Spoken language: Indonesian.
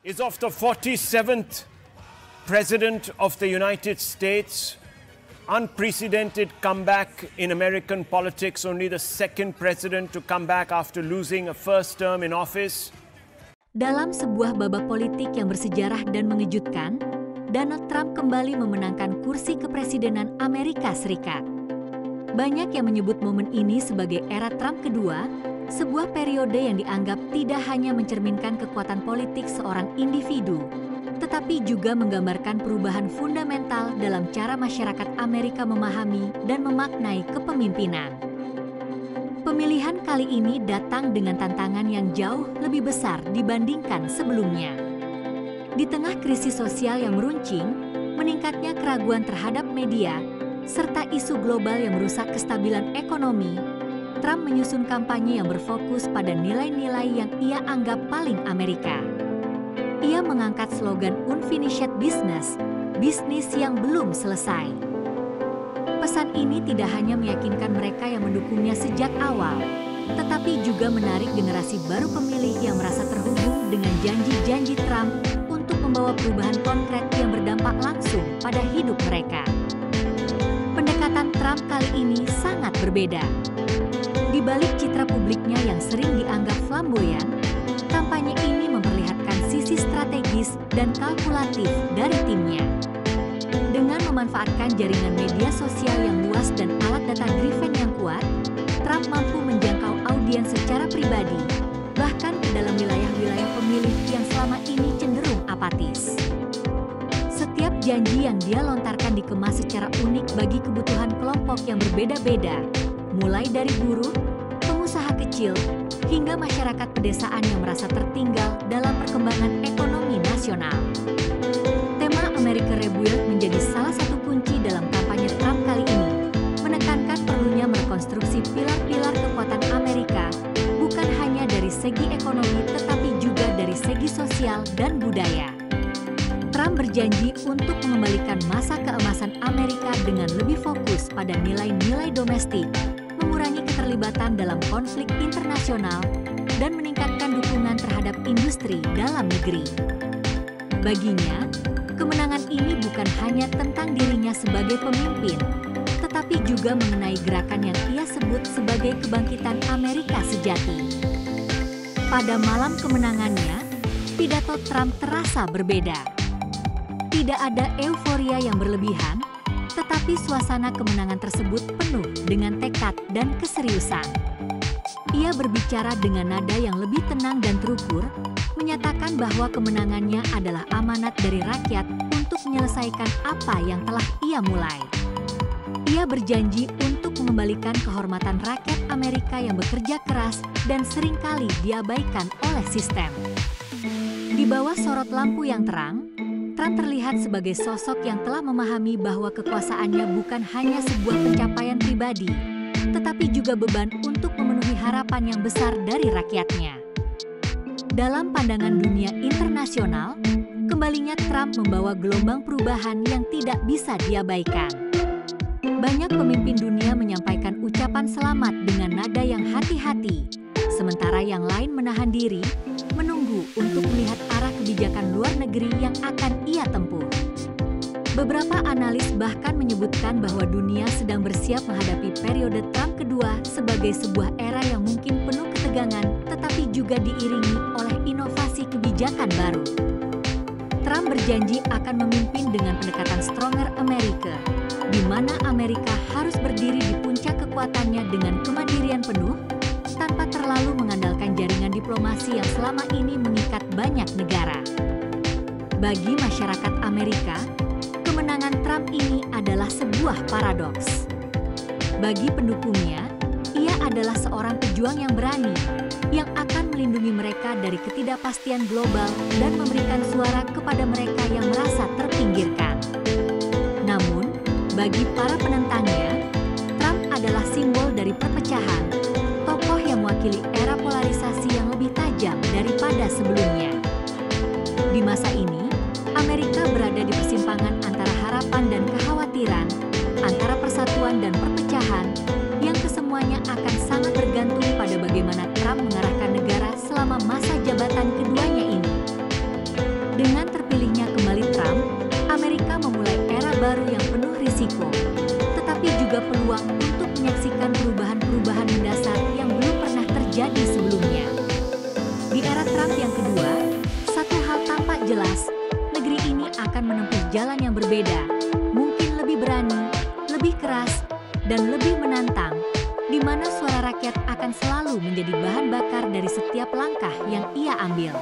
is of the 47th President of the United States. Unprecedented comeback in American politics, only the second president to come back after losing a first term in office. Dalam sebuah babak politik yang bersejarah dan mengejutkan, Donald Trump kembali memenangkan kursi kepresidenan Amerika Serikat. Banyak yang menyebut momen ini sebagai era Trump kedua, sebuah periode yang dianggap tidak hanya mencerminkan kekuatan politik seorang individu, tetapi juga menggambarkan perubahan fundamental dalam cara masyarakat Amerika memahami dan memaknai kepemimpinan. Pemilihan kali ini datang dengan tantangan yang jauh lebih besar dibandingkan sebelumnya. Di tengah krisis sosial yang meruncing, meningkatnya keraguan terhadap media, serta isu global yang merusak kestabilan ekonomi, Trump menyusun kampanye yang berfokus pada nilai-nilai yang ia anggap paling Amerika. Ia mengangkat slogan Unfinished Business, bisnis yang belum selesai. Pesan ini tidak hanya meyakinkan mereka yang mendukungnya sejak awal, tetapi juga menarik generasi baru pemilih yang merasa terhubung dengan janji-janji Trump untuk membawa perubahan konkret yang berdampak langsung pada hidup mereka. Pendekatan Trump kali ini sangat berbeda. Di balik citra publiknya yang sering dianggap flamboyan, kampanye ini memperlihatkan sisi strategis dan kalkulatif dari timnya. Dengan memanfaatkan jaringan media sosial yang luas dan alat data-driven yang kuat, Trump mampu menjangkau audiens secara pribadi, bahkan ke dalam wilayah-wilayah pemilih yang selama ini cenderung apatis. Setiap janji yang dia lontarkan dikemas secara unik bagi kebutuhan kelompok yang berbeda-beda, mulai dari buruh, pengusaha kecil, hingga masyarakat pedesaan yang merasa tertinggal dalam perkembangan ekonomi nasional. Tema America Rebuilt menjadi salah satu kunci dalam kampanye Trump kali ini, menekankan perlunya merekonstruksi pilar-pilar kekuatan Amerika, bukan hanya dari segi ekonomi tetapi juga dari segi sosial dan budaya. Trump berjanji untuk mengembalikan masa keemasan Amerika dengan lebih fokus pada nilai-nilai domestik, mengurangi keterlibatan dalam konflik internasional, dan meningkatkan dukungan terhadap industri dalam negeri. Baginya, kemenangan ini bukan hanya tentang dirinya sebagai pemimpin, tetapi juga mengenai gerakan yang ia sebut sebagai kebangkitan Amerika sejati. Pada malam kemenangannya, pidato Trump terasa berbeda. Tidak ada euforia yang berlebihan, tetapi suasana kemenangan tersebut penuh dengan tekad dan keseriusan. Ia berbicara dengan nada yang lebih tenang dan terukur, menyatakan bahwa kemenangannya adalah amanat dari rakyat untuk menyelesaikan apa yang telah ia mulai. Ia berjanji untuk mengembalikan kehormatan rakyat Amerika yang bekerja keras dan seringkali diabaikan oleh sistem. Di bawah sorot lampu yang terang, Trump terlihat sebagai sosok yang telah memahami bahwa kekuasaannya bukan hanya sebuah pencapaian pribadi, tetapi juga beban untuk memenuhi harapan yang besar dari rakyatnya. Dalam pandangan dunia internasional, kembalinya Trump membawa gelombang perubahan yang tidak bisa diabaikan. Banyak pemimpin dunia menyampaikan ucapan selamat dengan nada yang hati-hati, sementara yang lain menahan diri, menunggu untuk melihat arah kebijakan luar negeri yang akan ia tempuh. Beberapa analis bahkan menyebutkan bahwa dunia sedang bersiap menghadapi periode Trump kedua sebagai sebuah era yang mungkin penuh ketegangan, tetapi juga diiringi oleh inovasi kebijakan baru. Trump berjanji akan memimpin dengan pendekatan Stronger America, di mana Amerika harus berdiri di puncak kekuatannya dengan kemandirian penuh, tanpa terlalu mengandalkan jaringan diplomasi yang selama ini mengikat banyak negara. Bagi masyarakat Amerika, kemenangan Trump ini adalah sebuah paradoks. Bagi pendukungnya, ia adalah seorang pejuang yang berani, yang akan melindungi mereka dari ketidakpastian global dan memberikan suara kepada mereka yang merasa terpinggirkan. Namun, bagi para penentangnya, Trump adalah simbol dari perpecahan, tokoh yang mewakili era polarisasi yang lebih tajam daripada sebelumnya. Di masa ini, Amerika berada di persimpangan antara harapan dan kekhawatiran, antara persatuan dan perpecahan, yang kesemuanya akan sangat bergantung pada bagaimana Trump mengarahkan negara selama masa jabatan keduanya ini. Dengan terpilihnya kembali Trump, Amerika memulai era baru yang penuh risiko, tetapi juga peluang untuk menyaksikan perubahan-perubahan mendasar yang belum pernah terjadi sebelumnya. Di era Trump yang kedua, satu hal tampak jelas, negeri ini akan menempuh jalan yang berbeda, mungkin lebih berani, lebih keras, dan lebih menantang, di mana suara rakyat akan selalu menjadi bahan bakar dari setiap langkah yang ia ambil.